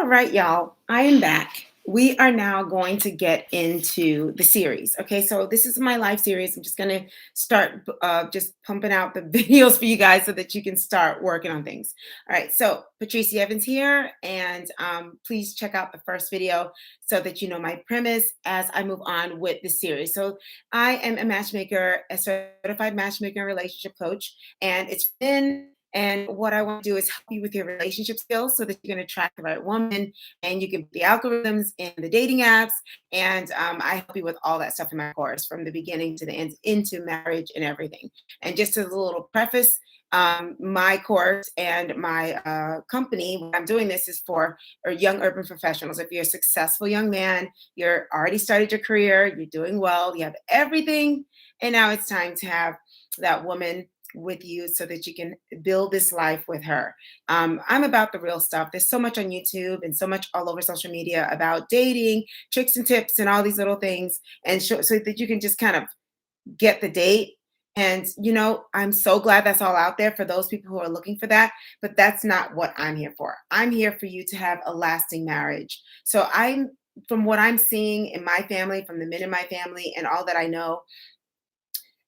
right, y'all, I am back. We are now going to get into the series. Okay, so this is my live series. I'm just going to start just pumping out the videos for you guys so that you can start working on things. All right, so Patrice Evans here, and please check out the first video so that you know my premise as I move on with the series. So I am a matchmaker, a certified matchmaker and relationship coach, and it's been and what I want to do is help you with your relationship skills so that you can attract the right woman and you can the algorithms and the dating apps. And I help you with all that stuff in my course from the beginning to the end into marriage and everything. And just as a little preface, my course and my company, what I'm doing this is for young urban professionals. If you're a successful young man, you're already started your career, you're doing well, you have everything, and now it's time to have that woman with you so that you can build this life with her. I'm about the real stuff. There's so much on YouTube and so much all over social media about dating, tricks and tips, and all these little things, and so that you can just kind of get the date. And I'm so glad that's all out there for those people who are looking for that. But that's not what I'm here for. I'm here for you to have a lasting marriage. So from what I'm seeing in my family, from the men in my family, and all that I know,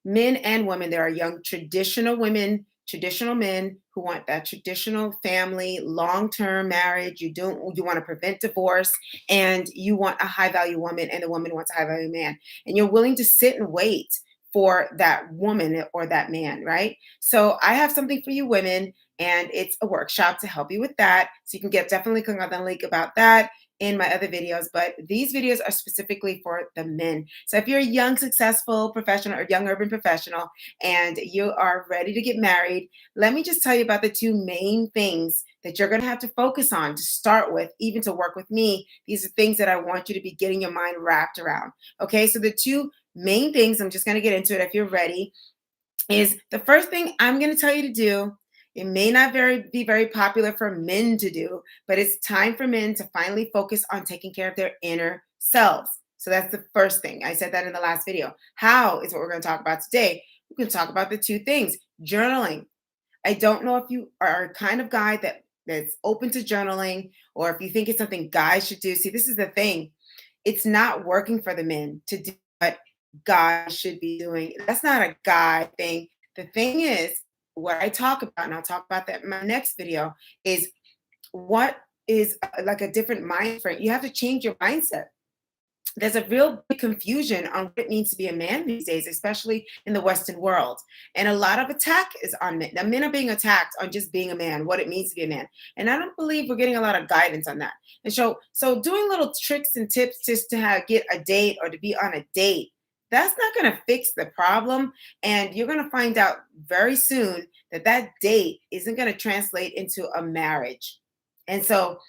men and women, there are young traditional women, traditional men who want that traditional family, long-term marriage. You want to prevent divorce, and you want a high-value woman, and the woman wants a high-value man. And you're willing to sit and wait for that woman or that man, right? So I have something for you women, and it's a workshop to help you with that. So you can definitely click on the link about that in my other videos, but these videos are specifically for the men. So if you're a young, successful professional or young urban professional and you are ready to get married, let me just tell you about the two main things that you're going to have to focus on to start with, even to work with me. These are things that I want you to be getting your mind wrapped around. Okay, so the two main things, I'm just going to get into it if you're ready, is the first thing I'm going to tell you to do. It may not be very popular for men to do, but it's time for men to finally focus on taking care of their inner selves. So that's the first thing. I said that in the last video. How is what we're going to talk about today. We're going to talk about the two things. Journaling. I don't know if you are a kind of guy that's open to journaling, or if you think it's something guys should do. See, this is the thing. It's not working for the men to do what guys should be doing. That's not a guy thing. The thing is, what I talk about, and I'll talk about that in my next video, is what is like a different mind frame. You have to change your mindset. There's a real big confusion on what it means to be a man these days, especially in the Western world. And a lot of attack is on men. Now, men are being attacked on just being a man, what it means to be a man. And I don't believe we're getting a lot of guidance on that. And so doing little tricks and tips just to get a date or to be on a date, that's not going to fix the problem. And you're going to find out very soon that that date isn't going to translate into a marriage. And so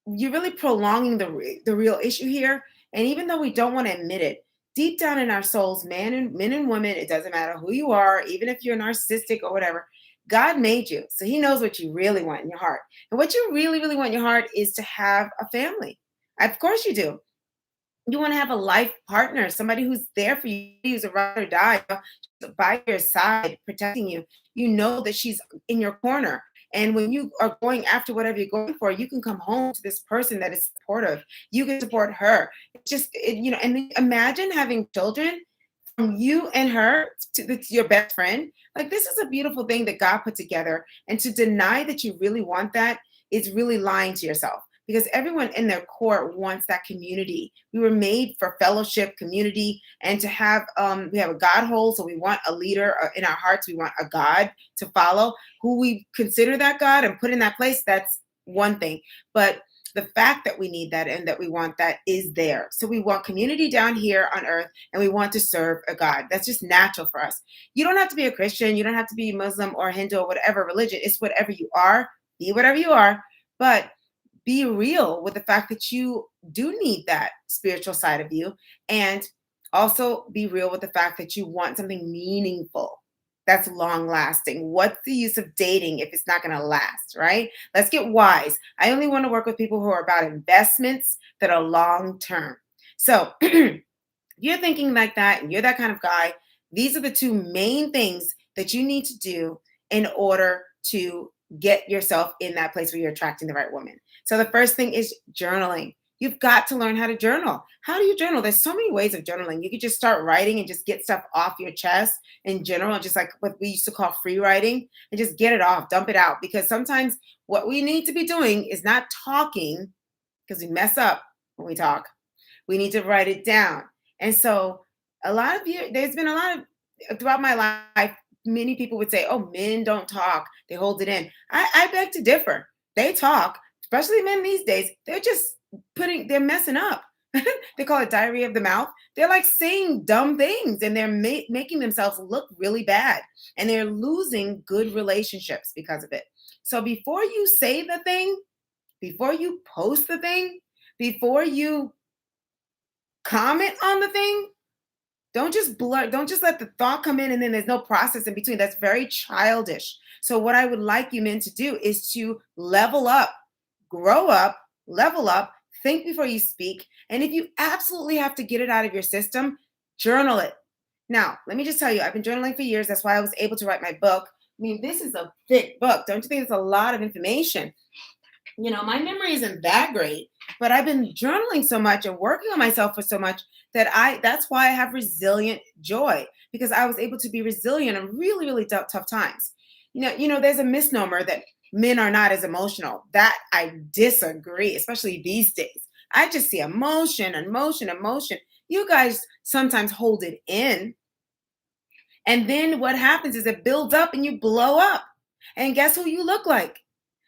you're really prolonging the real issue here. And even though we don't want to admit it, deep down in our souls, men and women, it doesn't matter who you are, even if you're narcissistic or whatever, God made you. So he knows what you really want in your heart. And what you really, really want in your heart is to have a family. Of course you do. You want to have a life partner, somebody who's there for you, who's a ride or die, by your side, protecting you. You know that she's in your corner. And when you are going after whatever you're going for, you can come home to this person that is supportive. You can support her. It's just, and then imagine having children from you and her to your best friend. Like, this is a beautiful thing that God put together. And to deny that you really want that is really lying to yourself, because everyone in their core wants that community. We were made for fellowship, community, and to have, we have a God hole, so we want a leader in our hearts. We want a God to follow, who we consider that God and put in that place. That's one thing. But the fact that we need that and that we want that is there. So we want community down here on earth, and we want to serve a God. That's just natural for us. You don't have to be a Christian. You don't have to be Muslim or Hindu or whatever religion. It's whatever you are. Be whatever you are. But be real with the fact that you do need that spiritual side of you, and also be real with the fact that you want something meaningful that's long lasting. What's the use of dating if it's not going to last, right? Let's get wise. I only want to work with people who are about investments that are long term. So if you're thinking like that and you're that kind of guy, these are the two main things that you need to do in order to get yourself in that place where you're attracting the right woman. So the first thing is journaling. You've got to learn how to journal. How do you journal? There's so many ways of journaling. You could just start writing and just get stuff off your chest in general, just like what we used to call free writing, and just get it off, dump it out. Because sometimes what we need to be doing is not talking, because we mess up when we talk. We need to write it down. And so a lot of you, there's been a lot of throughout my life, many people would say, oh, men don't talk, they hold it in. I beg to differ. They talk, especially men these days. They're just they're messing up. They call it diarrhea of the mouth. They're like saying dumb things, and they're making themselves look really bad, and they're losing good relationships because of it. So before you say the thing, before you post the thing, before you comment on the thing, don't just let the thought come in and then there's no process in between. That's very childish. So what I would like you men to do is to level up, grow up, level up, think before you speak. And if you absolutely have to get it out of your system, journal it. Now, let me just tell you, I've been journaling for years. That's why I was able to write my book. I mean, this is a thick book. Don't you think it's a lot of information? My memory isn't that great, but I've been journaling so much and working on myself for so much that's why I have resilient joy, because I was able to be resilient in really, really tough times. There's a misnomer that men are not as emotional. That I disagree, especially these days. I just see emotion, emotion, emotion. You guys sometimes hold it in. And then what happens is it builds up and you blow up. And guess who you look like?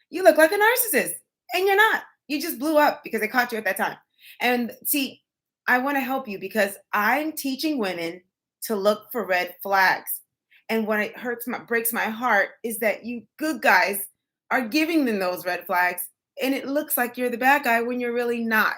You look like a narcissist, and you're not. You just blew up because they caught you at that time. And see, I want to help you because I'm teaching women to look for red flags. And what it breaks my heart is that you good guys are giving them those red flags, and it looks like you're the bad guy when you're really not.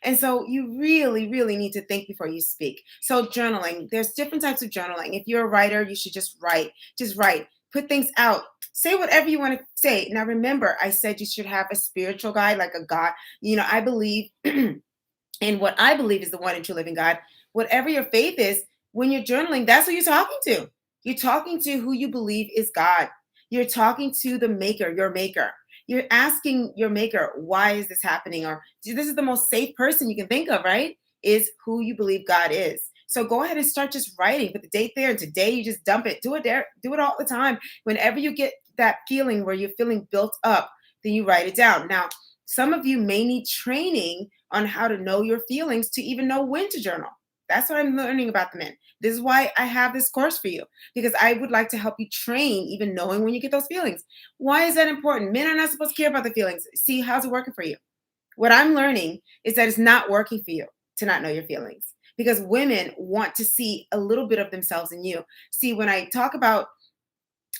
And so you really, really need to think before you speak. So journaling, there's different types of journaling. If you're a writer, you should just write. Just write. Put things out. Say whatever you want to say. Now, remember, I said you should have a spiritual guide, like a God. I believe in what I believe is the one and true living God. Whatever your faith is, when you're journaling, that's who you're talking to. You're talking to who you believe is God. You're talking to the maker, your maker. You're asking your maker, why is this happening? Or this is the most safe person you can think of, right? Is who you believe God is. So go ahead and start just writing. Put the date there, and today you just dump it. Do it there. Do it all the time. Whenever you get that feeling where you're feeling built up, then you write it down. Now, some of you may need training on how to know your feelings to even know when to journal. That's what I'm learning about the men. This is why I have this course for you, because I would like to help you train even knowing when you get those feelings. Why is that important? Men are not supposed to care about the feelings. See, how's it working for you? What I'm learning is that it's not working for you to not know your feelings, because women want to see a little bit of themselves in you. See, when I talk about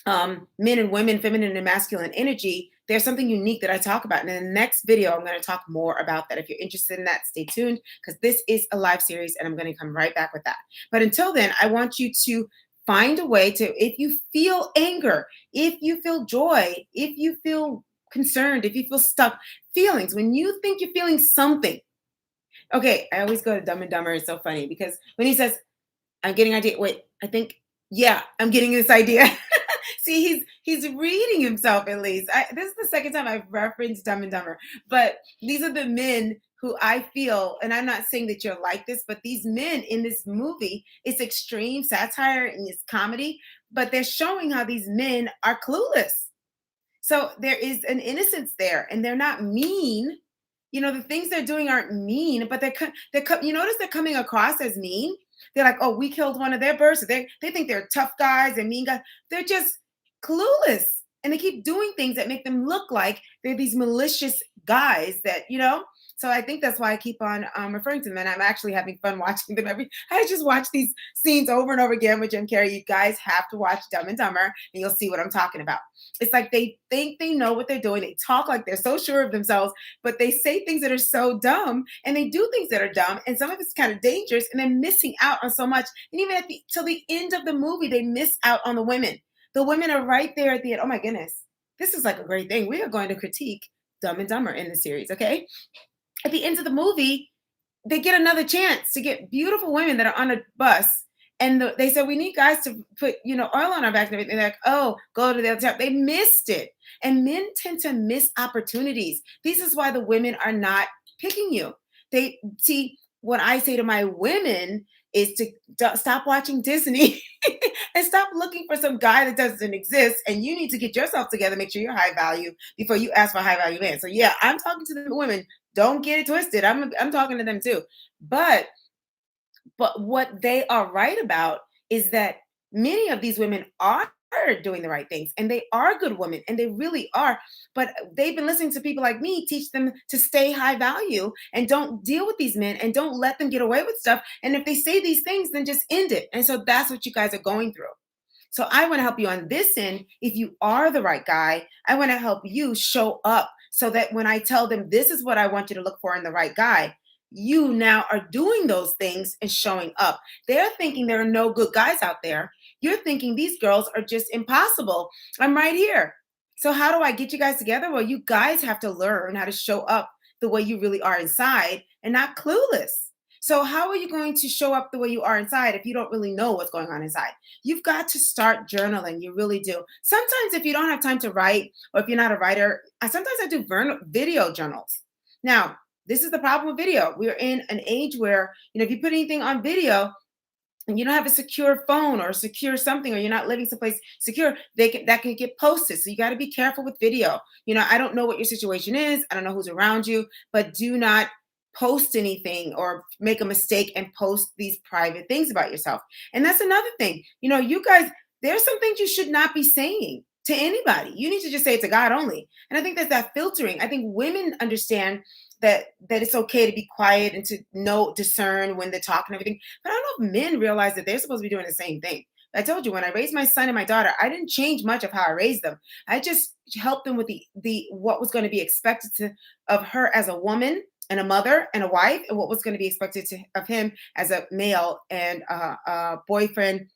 men and women, feminine and masculine energy, there's something unique that I talk about. And in the next video, I'm going to talk more about that. If you're interested in that, stay tuned, because this is a live series and I'm going to come right back with that. But until then, I want you to find a way to, if you feel anger, if you feel joy, if you feel concerned, if you feel stuck, feelings, when you think you're feeling something. Okay, I always go to Dumb and Dumber. It's so funny because when he says, I'm getting an idea. Wait, yeah, I'm getting this idea. See, he's reading himself at least. This is the second time I've referenced Dumb and Dumber, but these are the men who I feel, and I'm not saying that you're like this, but these men in this movie, it's extreme satire and it's comedy, but they're showing how these men are clueless. So there is an innocence there, and they're not mean. The things they're doing aren't mean, but you notice they're coming across as mean. They're like, oh, we killed one of their birds. So they think they're tough guys and mean guys. They're just clueless. And they keep doing things that make them look like they're these malicious guys that. So I think that's why I keep on referring to them. And I'm actually having fun watching them. I just watch these scenes over and over again with Jim Carrey. You guys have to watch Dumb and Dumber and you'll see what I'm talking about. It's like they think they know what they're doing. They talk like they're so sure of themselves, but they say things that are so dumb and they do things that are dumb. And some of it's kind of dangerous and they're missing out on so much. And even till the end of the movie, they miss out on the women. The women are right there at the end. Oh my goodness. This is like a great thing. We are going to critique Dumb and Dumber in the series, okay? At the end of the movie, they get another chance to get beautiful women that are on a bus And they said we need guys to put, oil on our backs and everything. They're like, oh, go to the other top. They missed it. And men tend to miss opportunities. This is why the women are not picking you. They see what I say to my women is to stop watching Disney and stop looking for some guy that doesn't exist. And you need to get yourself together, make sure you're high value before you ask for a high value man. So yeah, I'm talking to the women. Don't get it twisted. I'm talking to them too. But what they are right about is that many of these women are doing the right things and they are good women and they really are. But they've been listening to people like me teach them to stay high value and don't deal with these men and don't let them get away with stuff. And if they say these things, then just end it. And so that's what you guys are going through. So I want to help you on this end. If you are the right guy, I want to help you show up so that when I tell them this is what I want you to look for in the right guy, you now are doing those things and showing up. They're thinking there are no good guys out there. You're thinking these girls are just impossible. I'm right here. So how do I get you guys together? Well, you guys have to learn how to show up the way you really are inside and not clueless. So how are you going to show up the way you are inside if you don't really know what's going on inside? You've got to start journaling. You really do. Sometimes if you don't have time to write or if you're not a writer, sometimes I do video journals. Now, this is the problem with video. We're in an age where, if you put anything on video and you don't have a secure phone or secure something, or you're not living someplace secure, that can get posted. So you got to be careful with video. I don't know what your situation is. I don't know who's around you, but do not post anything or make a mistake and post these private things about yourself. And that's another thing. You guys, there's some things you should not be saying to anybody. You need to just say it to God only. And I think that's that filtering. I think women understand that it's okay to be quiet and to discern when they talk and everything. But I don't know if men realize that they're supposed to be doing the same thing. I told you when I raised my son and my daughter, I didn't change much of how I raised them. I just helped them with the what was going to be expected of her as a woman and a mother and a wife, and what was going to be expected of him as a male and a boyfriend,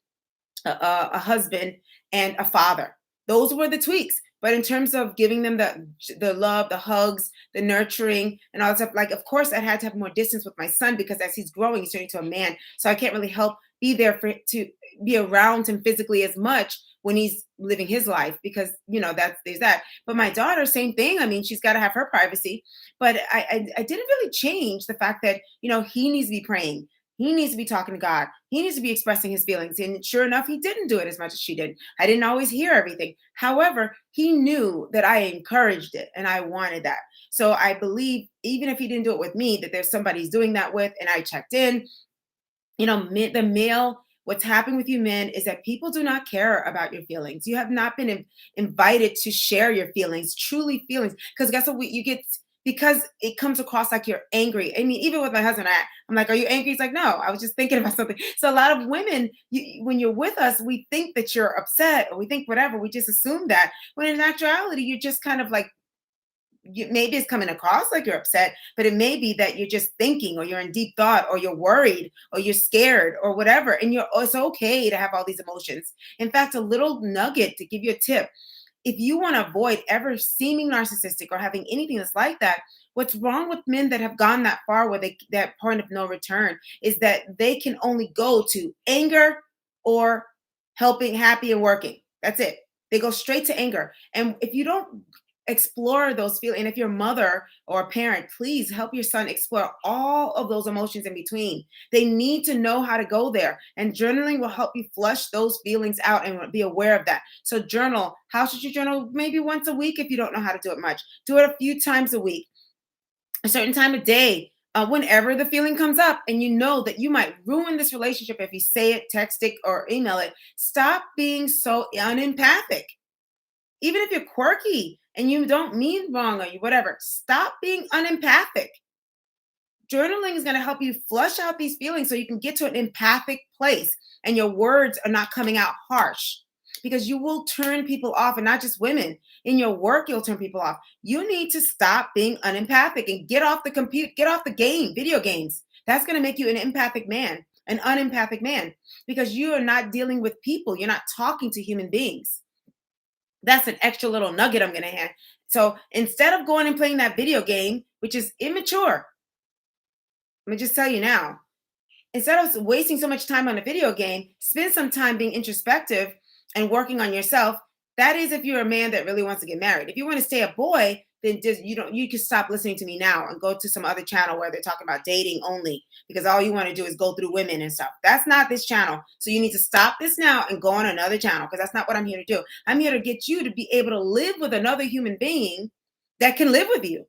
a husband, and a father. Those were the tweaks. But in terms of giving them the love, the hugs, the nurturing, and all that stuff, like, of course, I had to have more distance with my son because as he's growing, he's turning into a man. So I can't really help be there to be around him physically as much when he's living his life because, there's that. But my daughter, same thing. I mean, she's got to have her privacy. But I didn't really change the fact that, he needs to be praying. He needs to be talking to God. He needs to be expressing his feelings. And sure enough, he didn't do it as much as she did. I didn't always hear everything. However, he knew that I encouraged it and I wanted that. So I believe even if he didn't do it with me, that there's somebody he's doing that with. And I checked in. The male, what's happening with you men is that people do not care about your feelings. You have not been invited to share your feelings, truly feelings. Because guess what? You get because it comes across like you're angry. I mean, even with my husband, I'm like, are you angry? He's like, no, I was just thinking about something. So a lot of women, when you're with us, we think that you're upset or we think whatever. We just assume that. When in actuality, you're just kind of like, maybe it's coming across like you're upset, but it may be that you're just thinking or you're in deep thought or you're worried or you're scared or whatever. And it's okay to have all these emotions. In fact, a little nugget to give you a tip. If you want to avoid ever seeming narcissistic or having anything that's like that, what's wrong with men that have gone that far where that point of no return is that they can only go to anger or helping, happy, and working. That's it. They go straight to anger. And if you don't explore those feelings, and if you're a mother or a parent, please help your son explore all of those emotions in between. They need to know how to go there, and journaling will help you flush those feelings out and be aware of that. So journal. How should you journal? Maybe once a week if you don't know how to do it much. Do it a few times a week, a certain time of day, whenever the feeling comes up and you know that you might ruin this relationship if you say it, text it, or email it. Stop being so unempathic. Even if you're quirky and you don't mean wrong or you whatever, stop being unempathic. Journaling is going to help you flush out these feelings so you can get to an empathic place and your words are not coming out harsh because you will turn people off, and not just women. In your work, you'll turn people off. You need to stop being unempathic and get off the game, video games. That's going to make you an empathic man, an unempathic man, because you are not dealing with people. You're not talking to human beings. That's an extra little nugget I'm going to hand. So instead of going and playing that video game, which is immature, let me just tell you now, Instead of wasting so much time on a video game, spend some time being introspective and working on yourself. That is if you're a man that really wants to get married. If you want to stay a boy, then just you can stop listening to me now and go to some other channel where they're talking about dating only, because all you want to do is go through women and stuff. That's not this channel. So you need to stop this now and go on another channel, because that's not what I'm here to do. I'm here to get you to be able to live with another human being that can live with you.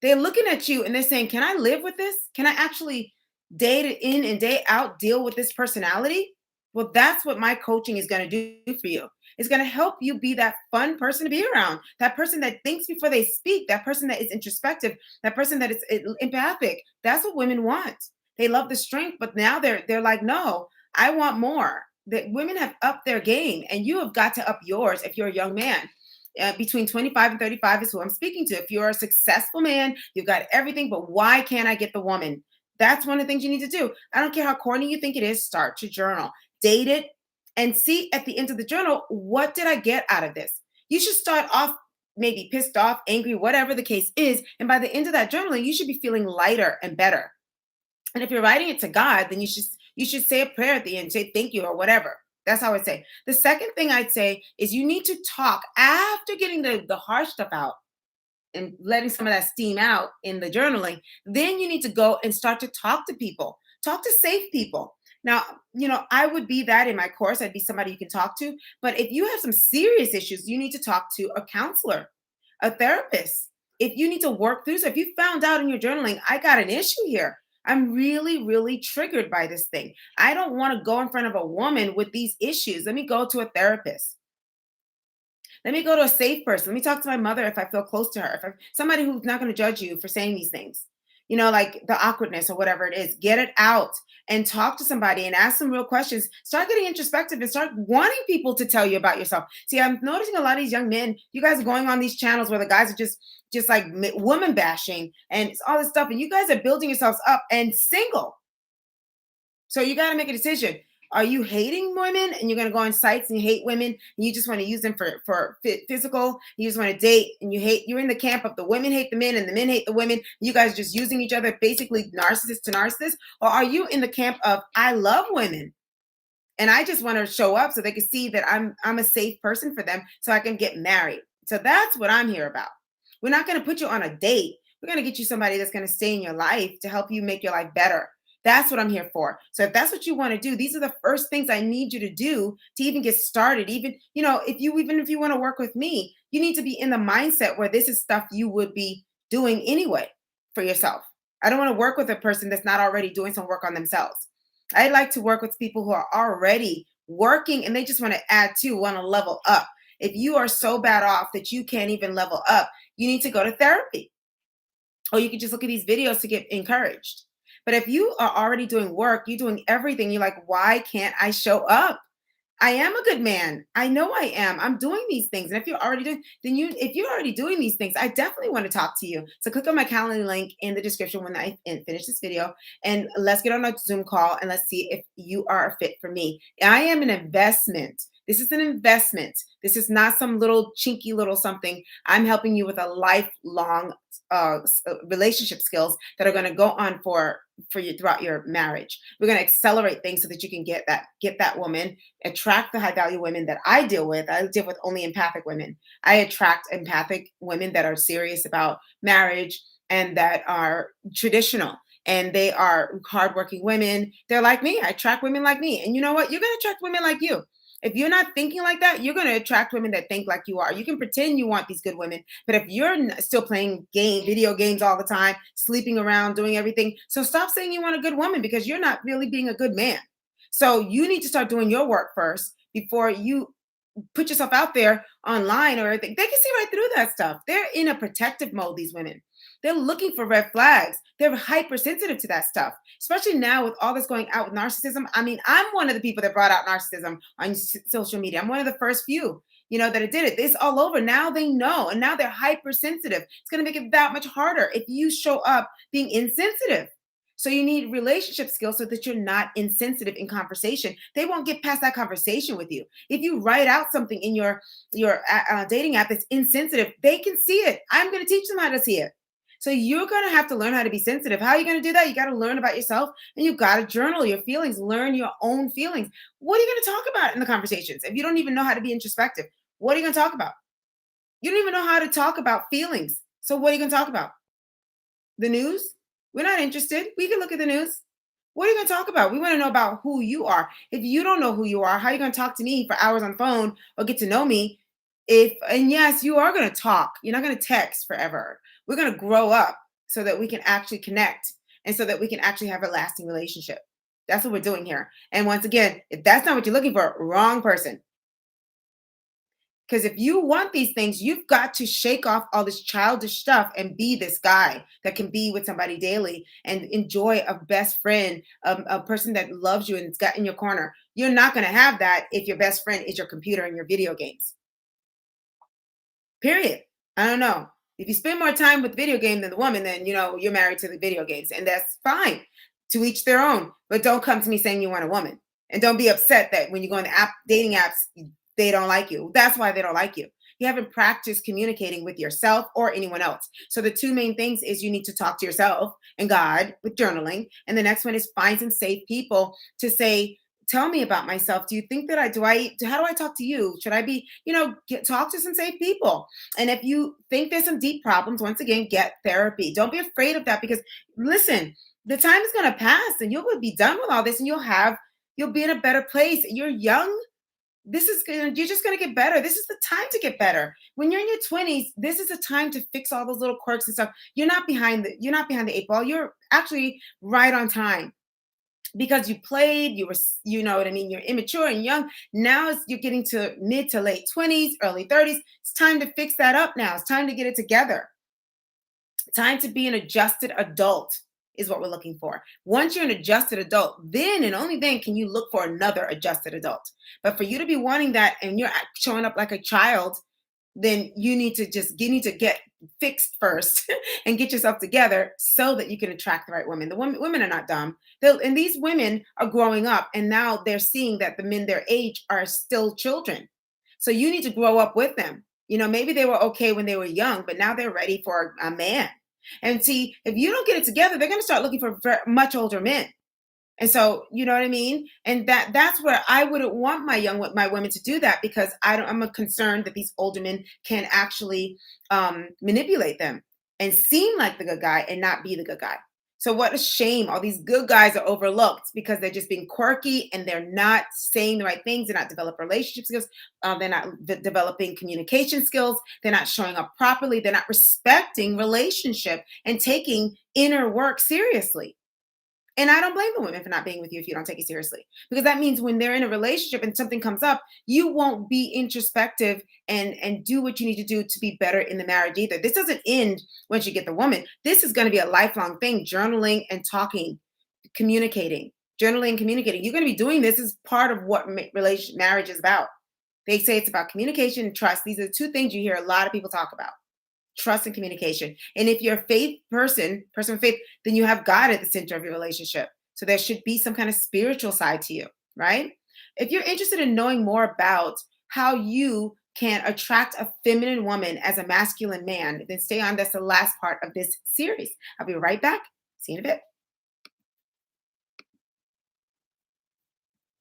They're looking at you and they're saying, can I live with this? Can I actually day to in and day out deal with this personality? Well, that's what my coaching is going to do for you. It's going to help you be that fun person to be around, that person that thinks before they speak, that person that is introspective, that person that is empathic. That's what women want. They love the strength, but now they're like, no, I want more. That women have upped their game, and you have got to up yours if you're a young man. Between 25 and 35 is who I'm speaking to. If you're a successful man, you've got everything, but why can't I get the woman? That's one of the things you need to do. I don't care how corny you think it is, start your journal, date it, and see at the end of the journal, what did I get out of this? You should start off maybe pissed off, angry, whatever the case is. And by the end of that journaling, you should be feeling lighter and better. And if you're writing it to God, then you should say a prayer at the end, say thank you or whatever. That's how I'd say. The second thing I'd say is you need to talk after getting the harsh stuff out and letting some of that steam out in the journaling. Then you need to go and start to talk to people, talk to safe people. Now, I would be that in my course. I'd be somebody you can talk to. But if you have some serious issues, you need to talk to a counselor, a therapist. If you need to work through, so if you found out in your journaling, I got an issue here. I'm really, really triggered by this thing. I don't want to go in front of a woman with these issues. Let me go to a therapist. Let me go to a safe person. Let me talk to my mother if I feel close to her. If I'm somebody who's not going to judge you for saying these things, like the awkwardness or whatever it is, get it out and talk to somebody and ask some real questions. Start getting introspective and start wanting people to tell you about yourself. See, I'm noticing a lot of these young men, you guys are going on these channels where the guys are just like woman bashing and it's all this stuff. And you guys are building yourselves up and single. So you got to make a decision. Are you hating women and you're going to go on sites and you hate women and you just want to use them for physical? You just want to date and you're in the camp of the women hate the men and the men hate the women. You guys are just using each other, basically narcissist to narcissist. Or are you in the camp of I love women and I just want to show up so they can see that I'm a safe person for them so I can get married? So that's what I'm here about. We're not going to put you on a date. We're going to get you somebody that's going to stay in your life to help you make your life better. That's what I'm here for. So if that's what you want to do, these are the first things I need you to do to even get started. Even if you want to work with me, you need to be in the mindset where this is stuff you would be doing anyway for yourself. I don't want to work with a person that's not already doing some work on themselves. I like to work with people who are already working and they just want to add to, want to level up. If you are so bad off that you can't even level up, you need to go to therapy. Or you can just look at these videos to get encouraged. But if you are already doing work, you're doing everything, you're like, why can't I show up? I am a good man. I know I am. I'm doing these things. And if you're already doing these things, I definitely want to talk to you. So click on my calendar link in the description when I finish this video and let's get on a Zoom call and let's see if you are a fit for me. I am an investment. This is an investment. This is not some little chinky little something. I'm helping you with a lifelong relationship skills that are going to go on for you throughout your marriage. We're going to accelerate things so that you can get that woman, attract the high value women that I deal with. I deal with only empathic women. I attract empathic women that are serious about marriage and that are traditional. And they are hardworking women. They're like me. I attract women like me. And you know what? You're going to attract women like you. If you're not thinking like that, you're going to attract women that think like you are. You can pretend you want these good women, but if you're still playing video games all the time, sleeping around, doing everything, so stop saying you want a good woman because you're not really being a good man. So you need to start doing your work first before you put yourself out there online or everything. They can see right through that stuff. They're in a protective mode, these women. They're looking for red flags. They're hypersensitive to that stuff, especially now with all this going out with narcissism. I mean, I'm one of the people that brought out narcissism on social media. I'm one of the first few, that did it. It's all over. Now they know, and now they're hypersensitive. It's going to make it that much harder if you show up being insensitive. So you need relationship skills so that you're not insensitive in conversation. They won't get past that conversation with you. If you write out something in your dating app that's insensitive, they can see it. I'm going to teach them how to see it. So you're going to have to learn how to be sensitive. How are you going to do that? You got to learn about yourself and you got to journal your feelings, learn your own feelings. What are you going to talk about in the conversations? If you don't even know how to be introspective, what are you going to talk about? You don't even know how to talk about feelings. So what are you going to talk about? The news? We're not interested. We can look at the news. What are you going to talk about? We want to know about who you are. If you don't know who you are, how are you going to talk to me for hours on the phone or get to know me? If and yes, you are going to talk. You're not going to text forever. We're going to grow up so that we can actually connect and so that we can actually have a lasting relationship. That's what we're doing here. And once again, if that's not what you're looking for, wrong person. Because if you want these things, you've got to shake off all this childish stuff and be this guy that can be with somebody daily and enjoy a best friend, a person that loves you and it's got in your corner. You're not going to have that if your best friend is your computer and your video games. Period. I don't know. If you spend more time with video game than the woman, then you're married to the video games, and that's fine. To each their own. But don't come to me saying you want a woman, and don't be upset that when you go on the dating apps, they don't like you. That's why they don't like you. You haven't practiced communicating with yourself or anyone else. So the two main things is you need to talk to yourself and God with journaling, and the next one is find some safe people to say, tell me about myself. Do you think that how do I talk to you? Should I be, talk to some safe people? And if you think there's some deep problems, once again, get therapy. Don't be afraid of that because listen, the time is going to pass and you'll be done with all this and you'll be in a better place. You're young. You're just gonna get better. This is the time to get better. When you're in your 20s, this is the time to fix all those little quirks and stuff. You're not behind the eight ball. You're actually right on time because you played, you know what I mean, you're immature and young. Now you're getting to mid to late 20s, early 30s. It's time to fix that up now. It's time to get it together. Time to be an adjusted adult is what we're looking for. Once you're an adjusted adult, then and only then can you look for another adjusted adult. But for you to be wanting that and you're showing up like a child, then you need to get fixed first and get yourself together so that you can attract the right women. Women are not dumb. And these women are growing up and now they're seeing that the men their age are still children. So you need to grow up with them. Maybe they were okay when they were young, but now they're ready for a man. And see, if you don't get it together, they're going to start looking for much older men. And so, you know what I mean? And that's where I wouldn't want my women to do that because I'm a concerned that these older men can actually manipulate them and seem like the good guy and not be the good guy. So what a shame. All these good guys are overlooked because they're just being quirky and they're not saying the right things. They're not developing relationship skills. They're not developing communication skills. They're not showing up properly. They're not respecting relationship and taking inner work seriously. And I don't blame the women for not being with you if you don't take it seriously. Because that means when they're in a relationship and something comes up, you won't be introspective and do what you need to do to be better in the marriage either. This doesn't end once you get the woman. This is going to be a lifelong thing, journaling and talking, communicating, journaling and communicating. You're going to be doing this as part of what marriage is about. They say it's about communication and trust. These are the two things you hear a lot of people talk about. Trust and communication. And if you're a faith person of faith, then you have God at the center of your relationship. So there should be some kind of spiritual side to you, right? If you're interested in knowing more about how you can attract a feminine woman as a masculine man, then stay on. That's the last part of this series. I'll be right back. See you in a bit.